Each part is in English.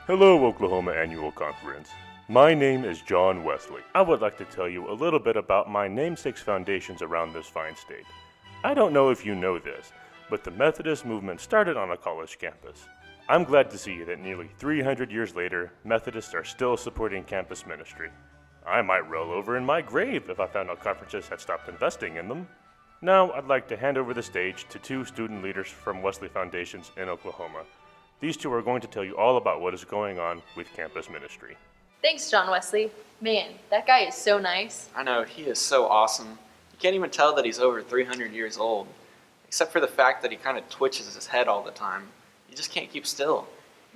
Hello, Oklahoma Annual Conference. My name is John Wesley. I would like to tell you a little bit about my namesake's foundations around this fine state. I don't know if you know this, but the Methodist movement started on a college campus. I'm glad to see that nearly 300 years later, Methodists are still supporting campus ministry. I might roll over in my grave if I found out conferences had stopped investing in them. Now, I'd like to hand over the stage to two student leaders from Wesley Foundations in Oklahoma. These two are going to tell you all about what is going on with campus ministry. Thanks, John Wesley. Man, that guy is so nice. I know, he is so awesome. You can't even tell that he's over 300 years old, except for the fact that he kind of twitches his head all the time. You just can't keep still.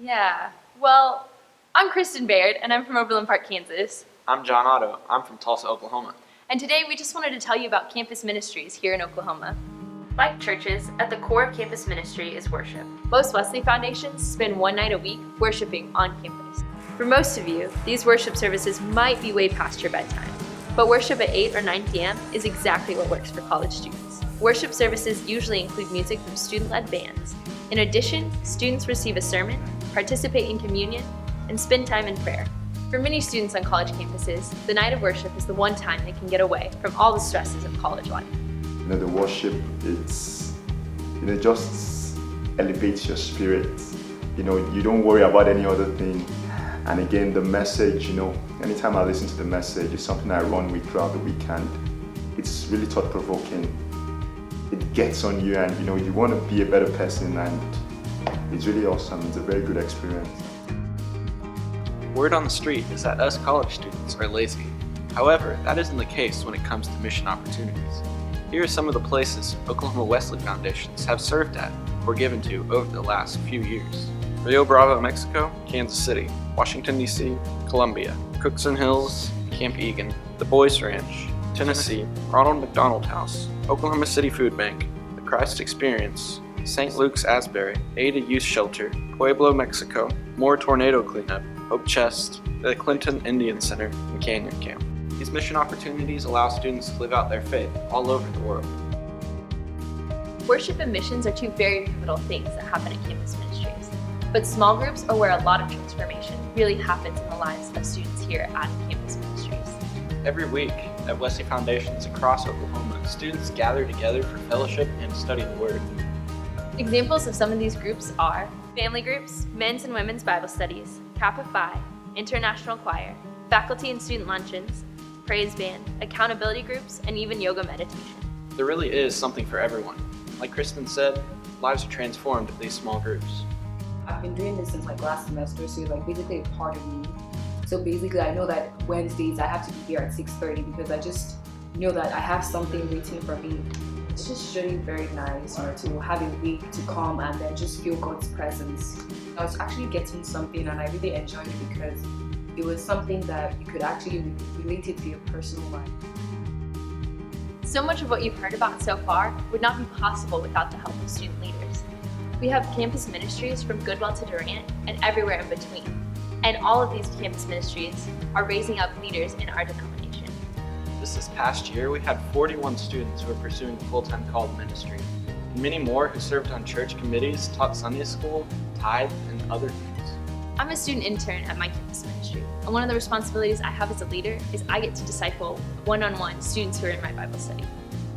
Yeah, well, I'm Kristen Baird, and I'm from Overland Park, Kansas. I'm John Otto. I'm from Tulsa, Oklahoma. And today we just wanted to tell you about Campus Ministries here in Oklahoma. Like churches, at the core of campus ministry is worship. Most Wesley Foundations spend one night a week worshiping on campus. For most of you, these worship services might be way past your bedtime, but worship at 8 or 9 p.m. is exactly what works for college students. Worship services usually include music from student-led bands. In addition, students receive a sermon, participate in communion, and spend time in prayer. For many students on college campuses, the night of worship is the one time they can get away from all the stresses of college life. The worship, just elevates your spirit. You don't worry about any other thing. And again, the message, anytime I listen to the message, it's something I run with throughout the weekend. It's really thought-provoking. It gets on you and, you want to be a better person, and it's really awesome. It's a very good experience. Word on the street is that us college students are lazy. However, that isn't the case when it comes to mission opportunities. Here are some of the places Oklahoma Wesley Foundations have served at or given to over the last few years. Rio Bravo, Mexico, Kansas City, Washington, D.C., Columbia, Cookson Hills, Camp Egan, the Boys Ranch, Tennessee, Ronald McDonald House, Oklahoma City Food Bank, the Christ Experience, St. Luke's Asbury, Ada Youth Shelter, Pueblo, Mexico, Moore Tornado Cleanup, Hope Chest, the Clinton Indian Center, and Canyon Camp. These mission opportunities allow students to live out their faith all over the world. Worship and missions are two very pivotal things that happen at campus ministries. But small groups are where a lot of transformation really happens in the lives of students here at Campus Ministries. Every week at Wesley Foundations across Oklahoma, students gather together for fellowship and to study the Word. Examples of some of these groups are family groups, men's and women's Bible studies, Kappa Phi, international choir, faculty and student luncheons, praise band, accountability groups, and even yoga meditation. There really is something for everyone. Like Kristen said, lives are transformed at these small groups. I've been doing this since last semester, so it's basically a part of me. So basically I know that Wednesdays I have to be here at 6:30 because I just know that I have something waiting for me. It's just really very nice, to have a week to come and then just feel God's presence. I was actually getting something and I really enjoyed it because it was something that you could actually relate it to your personal life. So much of what you've heard about so far would not be possible without the help of student leaders. We have campus ministries from Goodwell to Durant and everywhere in between. And all of these campus ministries are raising up leaders in our denomination. Just this past year, we had 41 students who were pursuing a full-time call to ministry, and many more who served on church committees, taught Sunday school, tithe, and other things. I'm a student intern at my campus ministry, and one of the responsibilities I have as a leader is I get to disciple one-on-one students who are in my Bible study.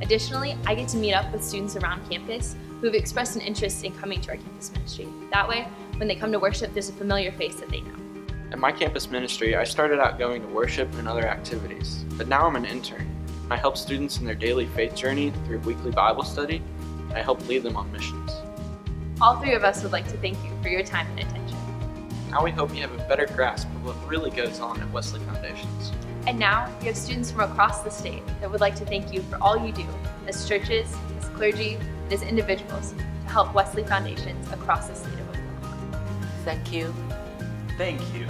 Additionally, I get to meet up with students around campus who have expressed an interest in coming to our campus ministry. That way, when they come to worship, there's a familiar face that they know. At my campus ministry, I started out going to worship and other activities, but now I'm an intern. I help students in their daily faith journey through weekly Bible study, and I help lead them on missions. All three of us would like to thank you for your time and attention. Now we hope you have a better grasp of what really goes on at Wesley Foundations. And now, we have students from across the state that would like to thank you for all you do as churches, as clergy, and as individuals to help Wesley Foundations across the state of Oklahoma. Thank you. Thank you.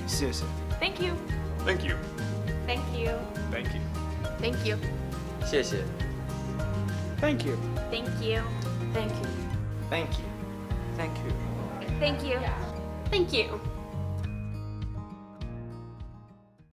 谢谢. Thank you. Thank you. Thank you. Thank you. Thank you. 谢谢. Thank you. Thank you. Thank you. Thank you. Thank you. Thank you. Thank you.